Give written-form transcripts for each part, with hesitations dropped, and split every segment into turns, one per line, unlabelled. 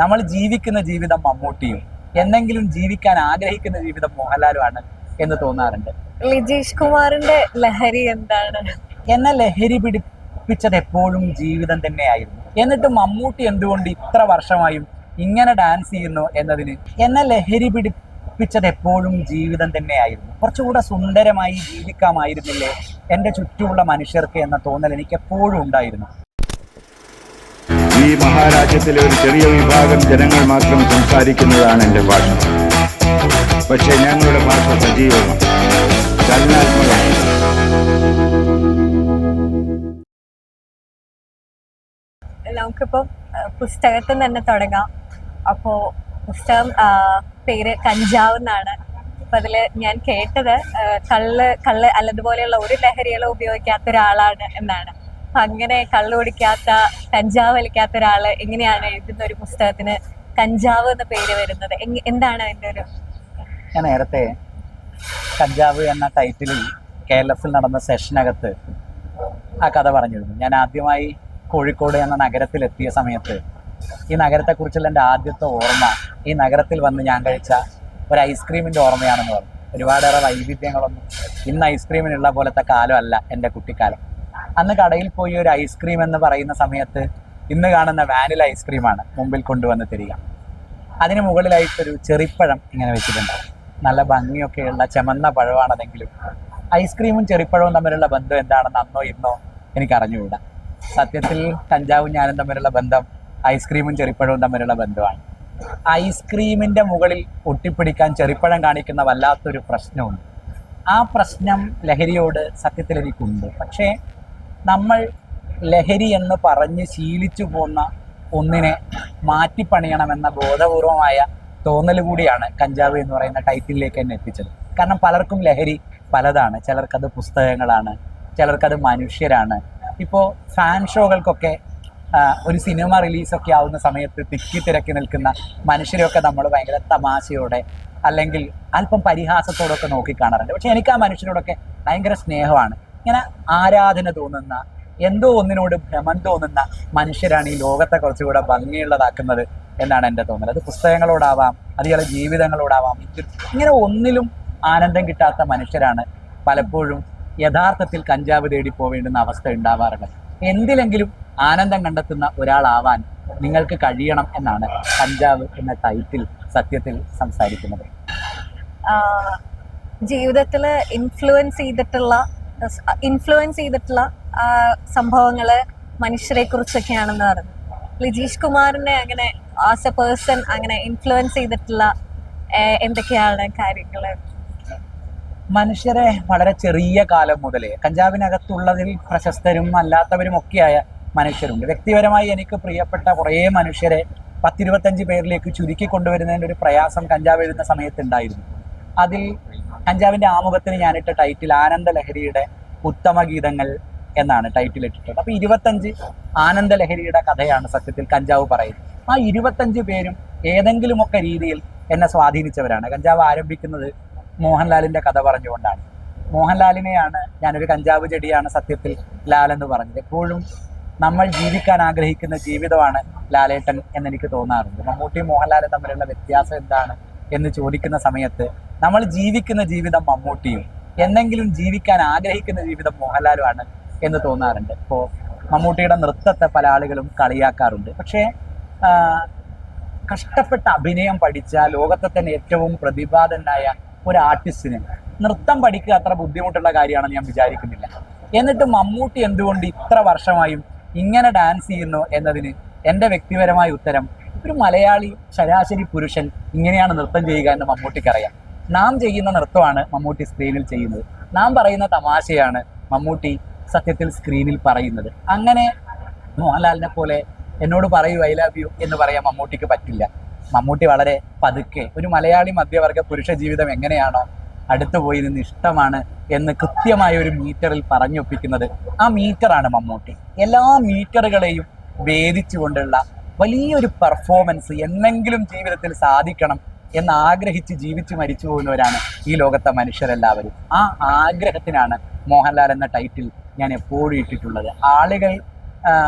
നമ്മൾ ജീവിക്കുന്ന ജീവിതം മമ്മൂട്ടിയും എന്നെങ്കിലും ജീവിക്കാൻ ആഗ്രഹിക്കുന്ന ജീവിതം മോഹൻലാലുമാണ് എന്ന് തോന്നാറുണ്ട്.
ലിജീഷ് കുമാറിന്റെ ലഹരി എന്താണ്?
എന്നെ ലഹരി പിടിപ്പിച്ചത് എപ്പോഴും ജീവിതം തന്നെയായിരുന്നു. എന്നിട്ട് മമ്മൂട്ടി എന്തുകൊണ്ട് ഇത്ര വർഷമായും ഇങ്ങനെ ഡാൻസ് ചെയ്യുന്നു എന്നതിന് എന്നെ ലഹരി പിടിപ്പിച്ചത് എപ്പോഴും ജീവിതം തന്നെയായിരുന്നു. കുറച്ചുകൂടെ സുന്ദരമായി ജീവിക്കാമായിരുന്നില്ലേ എൻ്റെ ചുറ്റുമുള്ള മനുഷ്യർക്ക് എന്ന തോന്നൽ എനിക്ക് എപ്പോഴും ഉണ്ടായിരുന്നു.
ഈ മഹാരാജ്യത്തിലെ ഒരു ചെറിയ വിഭാഗം ജനങ്ങൾ മാത്രം സംസാരിക്കുന്നതാണ് എൻ്റെ ഭാഷ. പക്ഷേ ഞങ്ങളുടെ ഭാഷ സജീവമാണ്, ചലനാത്മകമാണ്.
നമുക്കിപ്പം പുസ്തകത്തിൽ തന്നെ തുടങ്ങാം. അപ്പോ പുസ്തകം പേര് കഞ്ചാവ് എന്നാണ്. അപ്പൊ അതില് ഞാൻ കേട്ടത് കള്ള് അല്ലതുപോലെയുള്ള ഒരു ലഹരികളും ഉപയോഗിക്കാത്ത ഒരാളാണ് എന്നാണ്. അപ്പൊ അങ്ങനെ കള്ള് കുടിക്കാത്ത, കഞ്ചാവ് വലിക്കാത്ത ഒരാള് എങ്ങനെയാണ് എഴുതുന്ന ഒരു പുസ്തകത്തിന് കഞ്ചാവ് എന്ന പേര് വരുന്നത്? എന്താണ് അതിന്റെ ഒരു?
ഞാൻ നേരത്തെ കഞ്ചാവ് എന്ന ടൈറ്റിലിൽ KLF നടന്ന സെഷനകത്ത് ആ കഥ പറഞ്ഞിരുന്നു. ഞാൻ ആദ്യമായി കോഴിക്കോട് എന്ന നഗരത്തിലെത്തിയ സമയത്ത് ഈ നഗരത്തെക്കുറിച്ചുള്ള എൻ്റെ ആദ്യത്തെ ഓർമ്മ ഈ നഗരത്തിൽ വന്ന് ഞാൻ കഴിച്ച ഒരു ഐസ്ക്രീമിൻ്റെ ഓർമ്മയാണെന്ന് പറഞ്ഞു. ഒരുപാടേറെ വൈവിധ്യങ്ങളൊന്നും ഇന്ന് ഐസ്ക്രീമിനുള്ള പോലത്തെ കാലമല്ല എൻ്റെ കുട്ടിക്കാലം. അന്ന് കടയിൽ പോയി ഒരു ഐസ്ക്രീം എന്ന് പറയുന്ന സമയത്ത് ഇന്ന് കാണുന്ന വാനില ഐസ്ക്രീമാണ് മുമ്പിൽ കൊണ്ടുവന്ന് തരിക. അതിന് മുകളിലായിട്ടൊരു ചെറിപ്പഴം ഇങ്ങനെ വെച്ചിട്ടുണ്ട്. നല്ല ഭംഗിയൊക്കെയുള്ള ചെമന്ന പഴമാണതെങ്കിലും ഐസ്ക്രീമും ചെറിപ്പഴവും തമ്മിലുള്ള ബന്ധം എന്താണെന്ന് അന്നോ ഇന്നോ എനിക്കറിഞ്ഞുകൂടാ. സത്യത്തിൽ കഞ്ചാവും ഞാനും തമ്മിലുള്ള ബന്ധം ഐസ്ക്രീമും ചെറിപ്പഴവും തമ്മിലുള്ള ബന്ധമാണ്. ഐസ്ക്രീമിൻ്റെ മുകളിൽ ഒട്ടിപ്പിടിക്കാൻ ചെറിപ്പഴം കാണിക്കുന്ന വല്ലാത്തൊരു പ്രശ്നമുണ്ട്. ആ പ്രശ്നം ലഹരിയോട് സത്യത്തിൽ എനിക്കുണ്ട്. പക്ഷേ നമ്മൾ ലഹരി എന്ന് പറഞ്ഞ് ശീലിച്ചു പോന്ന ഒന്നിനെ മാറ്റിപ്പണിയണമെന്ന ബോധപൂർവമായ തോന്നൽ കൂടിയാണ് കഞ്ചാവ് എന്ന് പറയുന്ന ടൈറ്റിലേക്ക് എന്നെ എത്തിച്ചത്. കാരണം പലർക്കും ലഹരി പലതാണ്. ചിലർക്കത് പുസ്തകങ്ങളാണ്, ചിലർക്കത് മനുഷ്യരാണ്. ഇപ്പോൾ ഫാൻ ഷോകൾക്കൊക്കെ ഒരു സിനിമ റിലീസൊക്കെ ആവുന്ന സമയത്ത് തിക്കി തിരക്കി നിൽക്കുന്ന മനുഷ്യരെയൊക്കെ നമ്മൾ ഭയങ്കര തമാശയോടെ അല്ലെങ്കിൽ അല്പം പരിഹാസത്തോടൊക്കെ നോക്കിക്കാണാറുണ്ട്. പക്ഷെ എനിക്ക് ആ മനുഷ്യരോടൊക്കെ ഭയങ്കര സ്നേഹമാണ്. ഇങ്ങനെ ആരാധന തോന്നുന്ന, എന്തോ ഒന്നിനോട് ഭ്രമം തോന്നുന്ന മനുഷ്യരാണ് ഈ ലോകത്തെ കുറച്ചുകൂടെ ഭംഗിയുള്ളതാക്കുന്നത് എന്നാണ് എൻ്റെ തോന്നൽ. അത് പുസ്തകങ്ങളോടാവാം, അത് ചില ജീവിതങ്ങളോടാവാം. ഇങ്ങനെ ഒന്നിലും ആനന്ദം കിട്ടാത്ത മനുഷ്യരാണ് പലപ്പോഴും യഥാർത്ഥത്തിൽ കഞ്ചാവ് തേടി പോവേണ്ടുന്ന അവസ്ഥ ഉണ്ടാവാറുള്ളത്. എന്തിലെങ്കിലും ആനന്ദം കണ്ടെത്തുന്ന ഒരാളാവാൻ നിങ്ങൾക്ക് കഴിയണം എന്നാണ് കഞ്ചാവ് എന്ന ടൈറ്റിൽ സത്യത്തിൽ സംസാരിക്കുന്നത്.
ജീവിതത്തില് ഇൻഫ്ലുവൻസ് ചെയ്തിട്ടുള്ള സംഭവങ്ങള് മനുഷ്യരെ കുറിച്ചൊക്കെയാണെന്ന് പറഞ്ഞു. ലിജീഷ് കുമാറിനെ അങ്ങനെ ആസ് എ പേഴ്സൺ അങ്ങനെ ഇൻഫ്ലുവൻസ് ചെയ്തിട്ടുള്ള എന്തൊക്കെയാണ് കാര്യങ്ങള്?
മനുഷ്യരെ വളരെ ചെറിയ കാലം മുതലേ കഞ്ചാവിനകത്തുള്ളതിൽ പ്രശസ്തരും അല്ലാത്തവരും ഒക്കെയായ മനുഷ്യരുണ്ട്. വ്യക്തിപരമായി എനിക്ക് പ്രിയപ്പെട്ട കുറേ മനുഷ്യരെ 10-25 പേരിലേക്ക് ചുരുക്കി കൊണ്ടുവരുന്നതിൻ്റെ ഒരു പ്രയാസം കഞ്ചാവ് എഴുതുന്ന സമയത്തുണ്ടായിരുന്നു. അതിൽ കഞ്ചാവിൻ്റെ ആമുഖത്തിന് ഞാനിട്ട ടൈറ്റിൽ ആനന്ദ ലഹരിയുടെ ഉത്തമ ഗീതങ്ങൾ എന്നാണ് ടൈറ്റിൽ ഇട്ടിട്ടുള്ളത്. അപ്പോൾ 25 ആനന്ദ ലഹരിയുടെ കഥയാണ് സത്യത്തിൽ കഞ്ചാവ് പറയുന്നത്. ആ 25 പേരും ഏതെങ്കിലുമൊക്കെ രീതിയിൽ എന്നെ സ്വാധീനിച്ചവരാണ്. കഞ്ചാവ് ആരംഭിക്കുന്നത് മോഹൻലാലിൻ്റെ കഥ പറഞ്ഞുകൊണ്ടാണ്. മോഹൻലാലിനെയാണ് ഞാനൊരു കഞ്ചാവ് ചെടിയാണ് സത്യത്തിൽ ലാലെന്ന് പറഞ്ഞത്. എപ്പോഴും നമ്മൾ ജീവിക്കാൻ ആഗ്രഹിക്കുന്ന ജീവിതമാണ് ലാലേട്ടൻ എന്നെനിക്ക് തോന്നാറുണ്ട്. മമ്മൂട്ടിയും മോഹൻലാലും തമ്മിലുള്ള വ്യത്യാസം എന്താണ് എന്ന് ചോദിക്കുന്ന സമയത്ത് നമ്മൾ ജീവിക്കുന്ന ജീവിതം മമ്മൂട്ടിയും എന്നെങ്കിലും ജീവിക്കാൻ ആഗ്രഹിക്കുന്ന ജീവിതം മോഹൻലാലുമാണ് എന്ന് തോന്നാറുണ്ട്. ഇപ്പോൾ മമ്മൂട്ടിയുടെ നൃത്തത്തെ പല ആളുകളും കളിയാക്കാറുണ്ട്. പക്ഷേ കഷ്ടപ്പെട്ട അഭിനയം പഠിച്ച ലോകത്തെ തന്നെ ഏറ്റവും പ്രതിഭാതനായ ഒരു ആർട്ടിസ്റ്റിന് നൃത്തം പഠിക്കുക അത്ര ബുദ്ധിമുട്ടുള്ള കാര്യമാണെന്ന് ഞാൻ വിചാരിക്കുന്നില്ല. എന്നിട്ട് മമ്മൂട്ടി എന്തുകൊണ്ട് ഇത്ര വർഷമായും ഇങ്ങനെ ഡാൻസ് ചെയ്യുന്നു എന്നതിന് എൻ്റെ വ്യക്തിപരമായ ഉത്തരം, ഒരു മലയാളി ശരാശരി പുരുഷൻ ഇങ്ങനെയാണ് നൃത്തം ചെയ്യുക എന്ന് മമ്മൂട്ടിക്കറിയാം. നാം ചെയ്യുന്ന നൃത്തമാണ് മമ്മൂട്ടി സ്ക്രീനിൽ ചെയ്യുന്നത്. നാം പറയുന്ന തമാശയാണ് മമ്മൂട്ടി സത്യത്തിൽ സ്ക്രീനിൽ പറയുന്നത്. അങ്ങനെ മോഹൻലാലിനെ പോലെ എന്നോട് പറയൂ ഐ ലവ് യു എന്ന് പറയാൻ മമ്മൂട്ടിക്ക് പറ്റില്ല. മമ്മൂട്ടി വളരെ പതുക്കെ ഒരു മലയാളി മധ്യവർഗ പുരുഷ ജീവിതം എങ്ങനെയാണോ അടുത്തു പോയി നിന്ന് ഇഷ്ടമാണ് എന്ന് കൃത്യമായ ഒരു മീറ്ററിൽ പറഞ്ഞൊപ്പിക്കുന്നത്, ആ മീറ്ററാണ് മമ്മൂട്ടി. എല്ലാ മീറ്ററുകളെയും ഭേദിച്ചുകൊണ്ടുള്ള വലിയൊരു പെർഫോമൻസ് എന്നെങ്കിലും ജീവിതത്തിൽ സാധിക്കണം എന്ന് ആഗ്രഹിച്ച് ജീവിച്ച് മരിച്ചു പോകുന്നവരാണ് ഈ ലോകത്തെ മനുഷ്യരെല്ലാവരും. ആ ആഗ്രഹത്തിനാണ് മോഹൻലാൽ എന്ന ടൈറ്റിൽ ഞാൻ എപ്പോഴും ഇട്ടിട്ടുള്ളത്. ആളുകൾ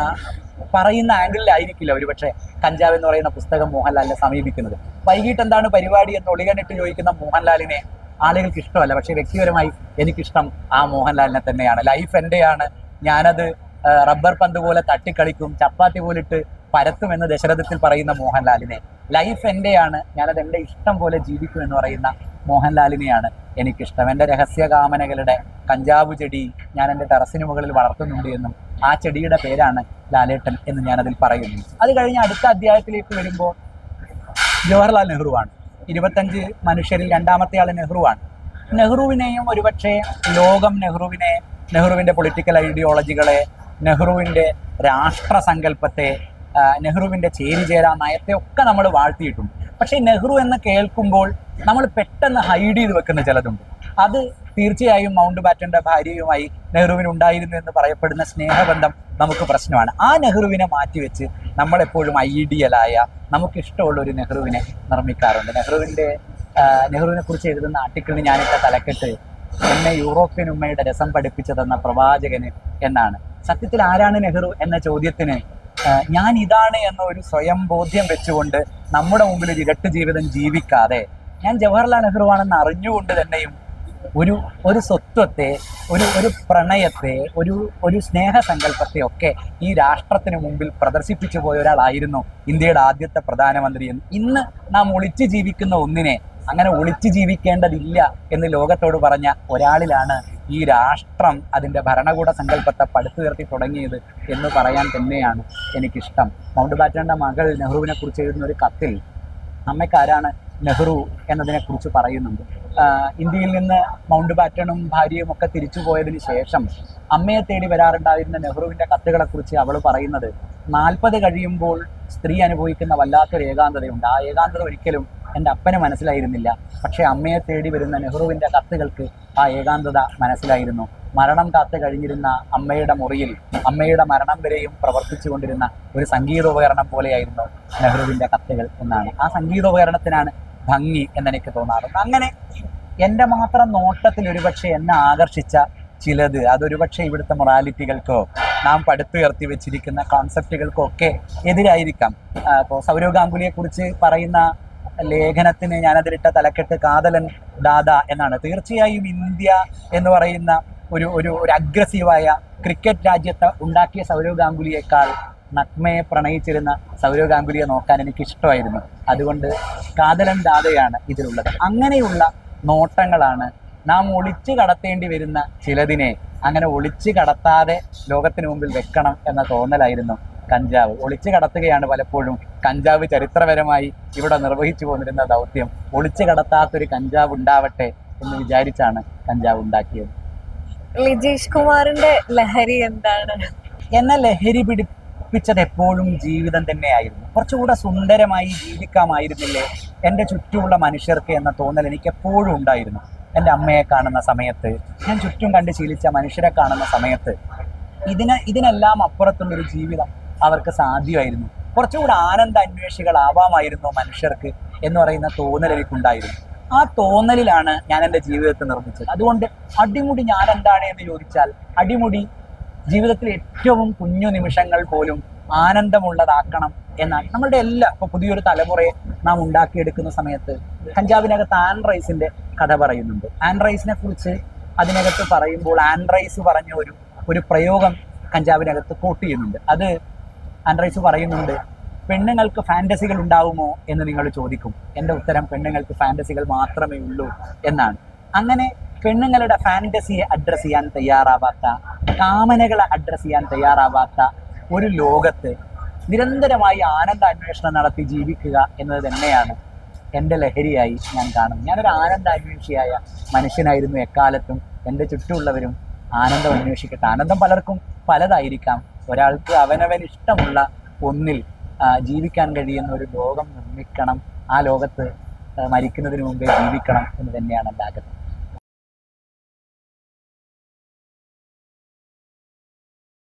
പറയുന്ന ആംഗിളിലായിരിക്കില്ല ഒരുപക്ഷെ കഞ്ചാവ് എന്ന് പറയുന്ന പുസ്തകം മോഹൻലാലിനെ സമീപിക്കുന്നത്. വൈകിട്ട് എന്താണ് പരിപാടി എന്ന് ഒളികണിട്ട് ചോദിക്കുന്ന മോഹൻലാലിനെ ആളുകൾക്ക് ഇഷ്ടമല്ല. പക്ഷെ വ്യക്തിപരമായി എനിക്കിഷ്ടം ആ മോഹൻലാലിനെ തന്നെയാണ്. ലൈഫ് എൻ്റെയാണ്, ഞാനത് റബ്ബർ പന്ത് പോലെ തട്ടിക്കളിക്കും, ചപ്പാത്തി പോലിട്ട് പരത്തുമെന്ന് ദശരഥത്തിൽ പറയുന്ന മോഹൻലാലിനെ, ലൈഫ് എൻ്റെയാണ്, ഞാനത് എൻ്റെ ഇഷ്ടം പോലെ ജീവിക്കും എന്ന് പറയുന്ന മോഹൻലാലിനെയാണ് എനിക്കിഷ്ടം. എൻ്റെ രഹസ്യകാമനകളുടെ കഞ്ചാവ് ചെടി ഞാൻ എൻ്റെ ടെറസിന് മുകളിൽ വളർത്തുന്നുണ്ട് എന്നും ആ ചെടിയുടെ പേരാണ് ലാലേട്ടൻ എന്ന് ഞാനതിൽ പറയുന്നു. അത് കഴിഞ്ഞ് അടുത്ത അധ്യായത്തിലേക്ക് വരുമ്പോൾ ജവഹർലാൽ നെഹ്റുവാണ്. 25 മനുഷ്യരിൽ രണ്ടാമത്തെ ആൾ നെഹ്റുവാണ്. നെഹ്റുവിനെയും ഒരുപക്ഷെ ലോകം നെഹ്റുവിൻ്റെ പൊളിറ്റിക്കൽ ഐഡിയോളജികളെ, നെഹ്റുവിൻ്റെ രാഷ്ട്രസങ്കല്പത്തെ, നെഹ്റുവിൻ്റെ ചേരിചേരാ നയത്തെ ഒക്കെ നമ്മൾ വാഴ്ത്തിയിട്ടുണ്ട്. പക്ഷേ നെഹ്റു എന്ന് കേൾക്കുമ്പോൾ നമ്മൾ പെട്ടെന്ന് ഹൈഡ് ചെയ്ത് വെക്കുന്ന ചിലതുണ്ട്. അത് തീർച്ചയായും മൗണ്ട് ബാറ്റന്റെ ഭാര്യയുമായി നെഹ്റുവിന് ഉണ്ടായിരുന്നു എന്ന് പറയപ്പെടുന്ന സ്നേഹബന്ധം നമുക്ക് പ്രശ്നമാണ്. ആ നെഹ്റുവിനെ മാറ്റിവെച്ച് നമ്മളെപ്പോഴും ഐഡിയലായ നമുക്കിഷ്ടമുള്ള ഒരു നെഹ്റുവിനെ നിർമ്മിക്കാറുണ്ട്. നെഹ്റുവിനെ കുറിച്ച് എഴുതുന്ന ആർട്ടിക്കിളിന് ഞാനിട്ട തലക്കെട്ട് എന്നെ യൂറോപ്യൻ ഉമ്മയുടെ രസം പഠിപ്പിച്ചതെന്ന പ്രവാചകന് എന്നാണ്. സത്യത്തിൽ ആരാണ് നെഹ്റു എന്ന ചോദ്യത്തിന് ഞാൻ ഇതാണ് എന്ന ഒരു സ്വയം ബോധ്യം വെച്ചുകൊണ്ട് നമ്മുടെ മുമ്പിൽ ഒരു ഇരട്ട ജീവിതം ജീവിക്കാതെ ഞാൻ ജവഹർലാൽ നെഹ്റുവാണെന്ന് അറിഞ്ഞുകൊണ്ട് തന്നെയും ഒരു സ്വത്വത്തെ, ഒരു പ്രണയത്തെ, ഒരു സ്നേഹസങ്കല്പത്തെ ഒക്കെ ഈ രാഷ്ട്രത്തിന് മുമ്പിൽ പ്രദർശിപ്പിച്ചു പോയ ഒരാളായിരുന്നു ഇന്ത്യയുടെ ആദ്യത്തെ പ്രധാനമന്ത്രി എന്ന് ഇന്ന് നാം ഒളിച്ചു ജീവിക്കുന്ന ഒന്നിനെ അങ്ങനെ ഒളിച്ചു ജീവിക്കേണ്ടതില്ല എന്ന് ലോകത്തോട് പറഞ്ഞ ഒരാളിലാണ് ഈ രാഷ്ട്രം അതിൻ്റെ ഭരണകൂട സങ്കല്പത്തെ പടുത്തുയർത്തി തുടങ്ങിയത് എന്ന് പറയാൻ തന്നെയാണ് എനിക്കിഷ്ടം. മൗണ്ട് ബാറ്റന്റെ മകൾ നെഹ്റുവിനെ കുറിച്ച് എഴുതുന്ന ഒരു കത്തിൽ അമ്മയ്ക്കാരാണ് നെഹ്റു എന്നതിനെക്കുറിച്ച് പറയുന്നുണ്ട്. ഇന്ത്യയിൽ നിന്ന് മൗണ്ട് ബാറ്റണും ഭാര്യയും ഒക്കെ തിരിച്ചു പോയതിന് ശേഷം അമ്മയെ തേടി വരാറുണ്ടായിരുന്ന നെഹ്റുവിൻ്റെ കത്തുകളെക്കുറിച്ച് അവൾ പറയുന്നത് 40 കഴിയുമ്പോൾ സ്ത്രീ അനുഭവിക്കുന്ന വല്ലാത്തൊരു ഏകാന്തതയുണ്ട്. ആ ഏകാന്തത ഒരിക്കലും എൻ്റെ അപ്പന് മനസ്സിലായിരുന്നില്ല. പക്ഷേ അമ്മയെ തേടി വരുന്ന നെഹ്റുവിൻ്റെ കത്തുകൾക്ക് ആ ഏകാന്തത മനസ്സിലായിരുന്നു. മരണം കാത്തു കഴിഞ്ഞിരുന്ന അമ്മയുടെ മുറിയിൽ അമ്മയുടെ മരണം വരെയും പ്രവർത്തിച്ചു കൊണ്ടിരുന്ന ഒരു സംഗീതോപകരണം പോലെയായിരുന്നു നെഹ്റുവിൻ്റെ കത്തുകൾ എന്നാണ്. ആ സംഗീതോപകരണത്തിനാണ് ഭംഗി എന്നെനിക്ക് തോന്നാറുണ്ട്. അങ്ങനെ എൻ്റെ മാത്രം നോട്ടത്തിൽ ഒരുപക്ഷെ എന്നെ ആകർഷിച്ച ചിലത് അതൊരുപക്ഷെ ഇവിടുത്തെ മൊറാലിറ്റികൾക്കോ നാം പടുത്തുയർത്തി വെച്ചിരിക്കുന്ന കോൺസെപ്റ്റുകൾക്കോ ഒക്കെ എതിരായിരിക്കാം. ഇപ്പോൾ സൗരവ് ഗാംഗുലിയെ കുറിച്ച് പറയുന്ന ലേഖനത്തിന് ഞാനതിലിട്ട തലക്കെട്ട് കാതലൻ ദാദ എന്നാണ്. തീർച്ചയായും ഇന്ത്യ എന്ന് പറയുന്ന ഒരു അഗ്രസീവായ ക്രിക്കറ്റ് രാജ്യത്തെ ഉണ്ടാക്കിയ സൗരവ് ഗാംഗുലിയേക്കാൾ നഗ്മയെ പ്രണയിച്ചിരുന്ന സൗരവ് ഗാംഗുലിയെ നോക്കാൻ എനിക്ക് ഇഷ്ടമായിരുന്നു. അതുകൊണ്ട് കാതലൻ ദാദയാണ് ഇതിലുള്ളത്. അങ്ങനെയുള്ള നോട്ടങ്ങളാണ് നാം ഒളിച്ചു കടത്തേണ്ടി വരുന്ന ചിലതിനെ അങ്ങനെ ഒളിച്ചു കടത്താതെ ലോകത്തിന് മുമ്പിൽ വെക്കണം എന്ന തോന്നലായിരുന്നു കഞ്ചാവ്. ഒളിച്ചു കടത്തുകയാണ് പലപ്പോഴും കഞ്ചാവ് ചരിത്രപരമായി ഇവിടെ നിർവഹിച്ചു പോന്നിരുന്ന ദൗത്യം. ഒളിച്ചു കടത്താത്തൊരു കഞ്ചാവ് ഉണ്ടാവട്ടെ എന്ന് വിചാരിച്ചാണ് കഞ്ചാവ് ഉണ്ടാക്കിയത്.
ലിജീഷ് കുമാറിന്റെ ലഹരി എന്താണ്?
എന്നെ ലഹരി പിടിപ്പിച്ചത് എപ്പോഴും ജീവിതം തന്നെയായിരുന്നു. കുറച്ചുകൂടെ സുന്ദരമായി ജീവിക്കാമായിരുന്നില്ലേ എൻ്റെ ചുറ്റുമുള്ള മനുഷ്യർക്ക് എന്ന തോന്നൽ എനിക്ക് എപ്പോഴും ഉണ്ടായിരുന്നു. എൻ്റെ അമ്മയെ കാണുന്ന സമയത്ത്, ഞാൻ ചുറ്റും കണ്ട് ശീലിച്ച മനുഷ്യരെ കാണുന്ന സമയത്ത് ഇതിനെല്ലാം അപ്പുറത്തുള്ളൊരു ജീവിതം അവർക്ക് സാധ്യമായിരുന്നു. കുറച്ചുകൂടെ ആനന്ദ അന്വേഷികളാവാമായിരുന്നു മനുഷ്യർക്ക് എന്ന് പറയുന്ന തോന്നൽ എനിക്കുണ്ടായിരുന്നു. ആ തോന്നലിലാണ് ഞാൻ എൻ്റെ ജീവിതത്തെ നിർമ്മിച്ചത്. അതുകൊണ്ട് അടിമുടി ഞാൻ എന്താണ് എന്ന് ചോദിച്ചാൽ അടിമുടി ജീവിതത്തിലെ ഏറ്റവും കുഞ്ഞു നിമിഷങ്ങൾ പോലും ആനന്ദമുള്ളതാക്കണം എന്നാണ് നമ്മളുടെ എല്ലാ. ഇപ്പോൾ പുതിയൊരു തലമുറയെ നാം ഉണ്ടാക്കിയെടുക്കുന്ന സമയത്ത് കഞ്ചാവിനകത്ത് ആൻ റൈസിൻ്റെ കഥ പറയുന്നുണ്ട്. ആൻ റൈസിനെ കുറിച്ച് അതിനകത്ത് പറയുമ്പോൾ ആൻ റൈസ് പറഞ്ഞ ഒരു പ്രയോഗം കഞ്ചാവിനകത്ത് കോട്ട് ചെയ്യുന്നുണ്ട്. അത് ആൻ റൈസ് പറയുന്നുണ്ട്, പെണ്ണുങ്ങൾക്ക് ഫാൻറ്റസികൾ ഉണ്ടാവുമോ എന്ന് നിങ്ങൾ ചോദിക്കും. എൻ്റെ ഉത്തരം പെണ്ണുങ്ങൾക്ക് ഫാൻറ്റസികൾ മാത്രമേ ഉള്ളൂ എന്നാണ്. അങ്ങനെ പെണ്ണുങ്ങളുടെ ഫാൻറ്റസിയെ അഡ്രസ്സ് ചെയ്യാൻ തയ്യാറാവാത്ത, കാമനകളെ അഡ്രസ്സ് ചെയ്യാൻ തയ്യാറാവാത്ത ഒരു ലോകത്ത് നിരന്തരമായി ആനന്ദ അന്വേഷണം നടത്തി ജീവിക്കുക എന്നത് തന്നെയാണ് എൻ്റെ ലഹരിയായി ഞാൻ കാണുന്നത്. ഞാനൊരു ആനന്ദ അന്വേഷിയായ മനുഷ്യനായിരുന്നു എക്കാലത്തും. എൻ്റെ ചുറ്റുമുള്ളവരും ആനന്ദം അന്വേഷിക്കട്ടെ. ആനന്ദം പലർക്കും പലതായിരിക്കാം. ഒരാൾക്ക് അവനവൻ ഇഷ്ടമുള്ള ഒന്നിൽ ജീവിക്കാൻ കഴിയുന്ന ഒരു ലോകം നിർമ്മിക്കണം. ആ ലോകത്ത് മരിക്കുന്നതിന് മുമ്പേ ജീവിക്കണം എന്ന് തന്നെയാണ് എൻ്റെ ആഗ്രഹം.